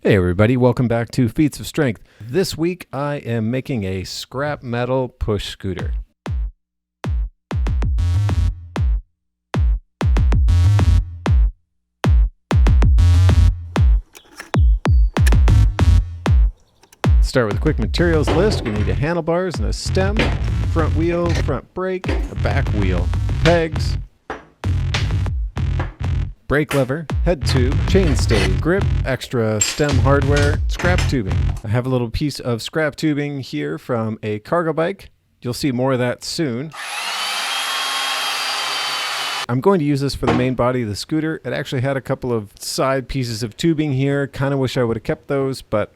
Hey everybody, welcome back to Fiets of Strength. This week I am making a scrap metal push scooter. Start with a quick materials list. We need a handlebars and a stem, front wheel, front brake, a back wheel, pegs, brake lever, head tube, chainstay, grip, extra stem hardware, scrap tubing. I have a little piece of scrap tubing here from a cargo bike. You'll see more of that soon. I'm going to use this for the main body of the scooter. It actually had a couple of side pieces of tubing here. Kind of wish I would have kept those, but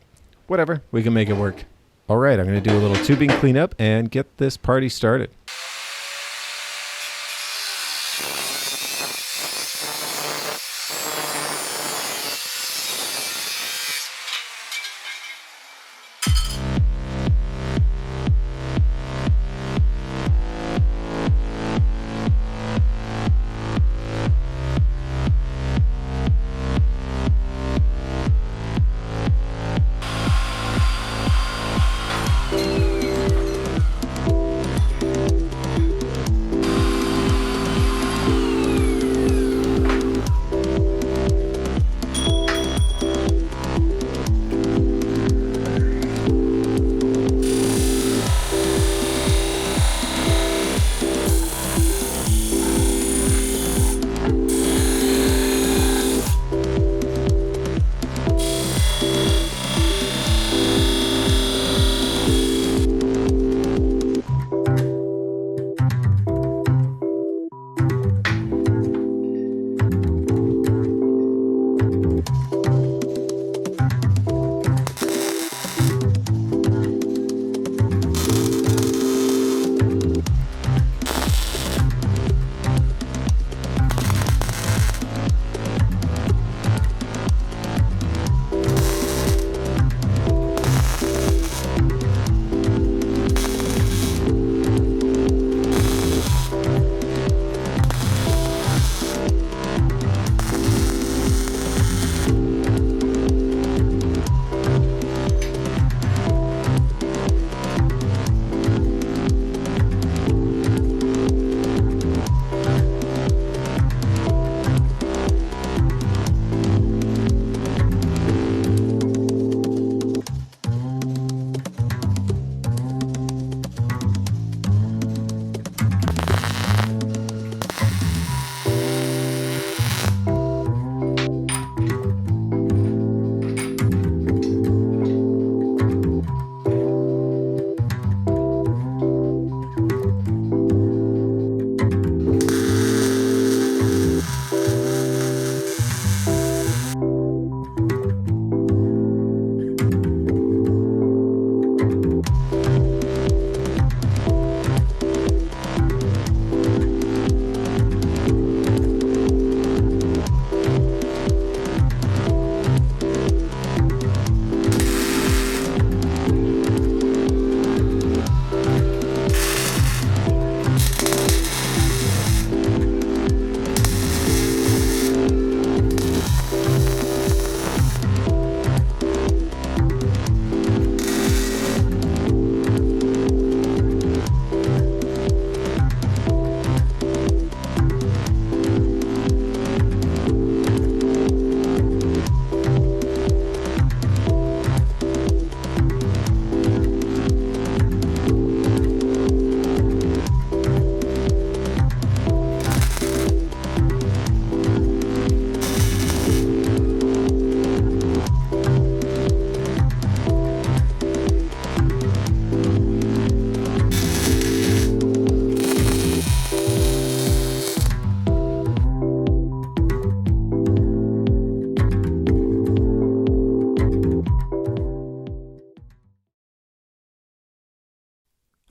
whatever, we can make it work. All right, I'm going to do a little tubing cleanup and get this party started.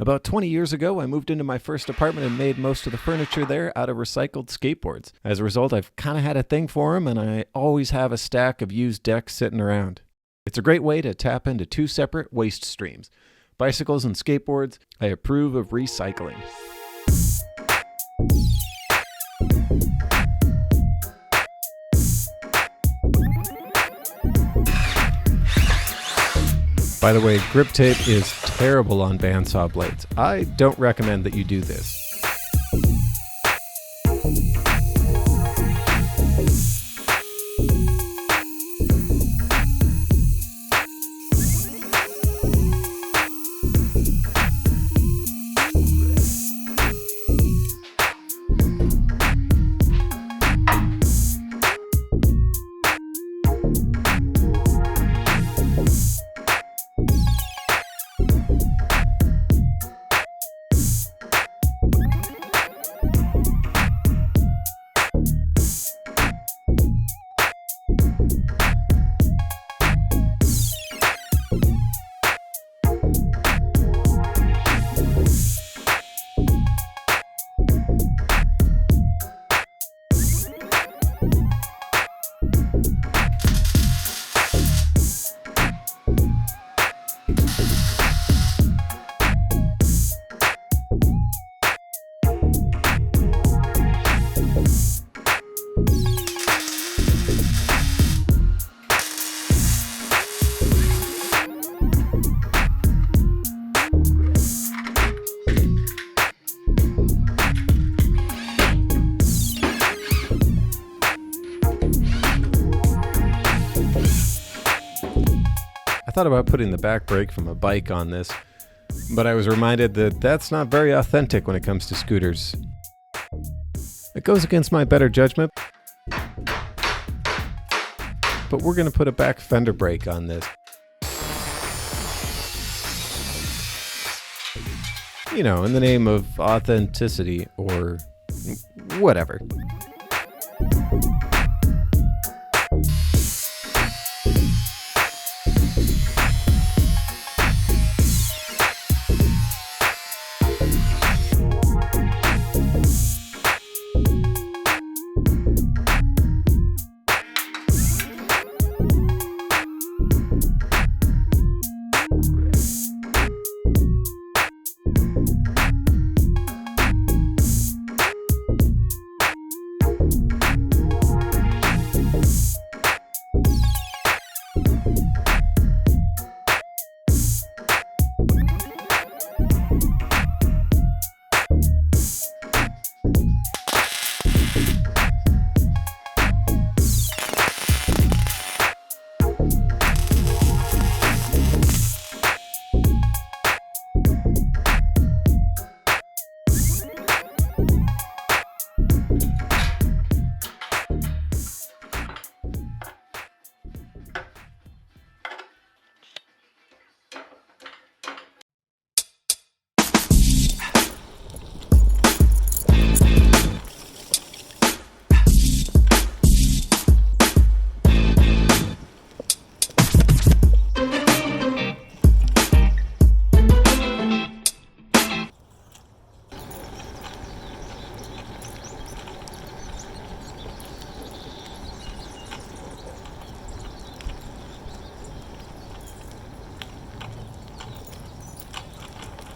About 20 years ago, I moved into my first apartment and made most of the furniture there out of recycled skateboards. As a result, I've kind of had a thing for them, and I always have a stack of used decks sitting around. It's a great way to tap into two separate waste streams. Bicycles and skateboards, I approve of recycling. By the way, grip tape is terrible on bandsaw blades. I don't recommend that you do this. I thought about putting the back brake from a bike on this, but I was reminded that that's not very authentic when it comes to scooters. It goes against my better judgment, but we're going to put a back fender brake on this. You know, in the name of authenticity or whatever.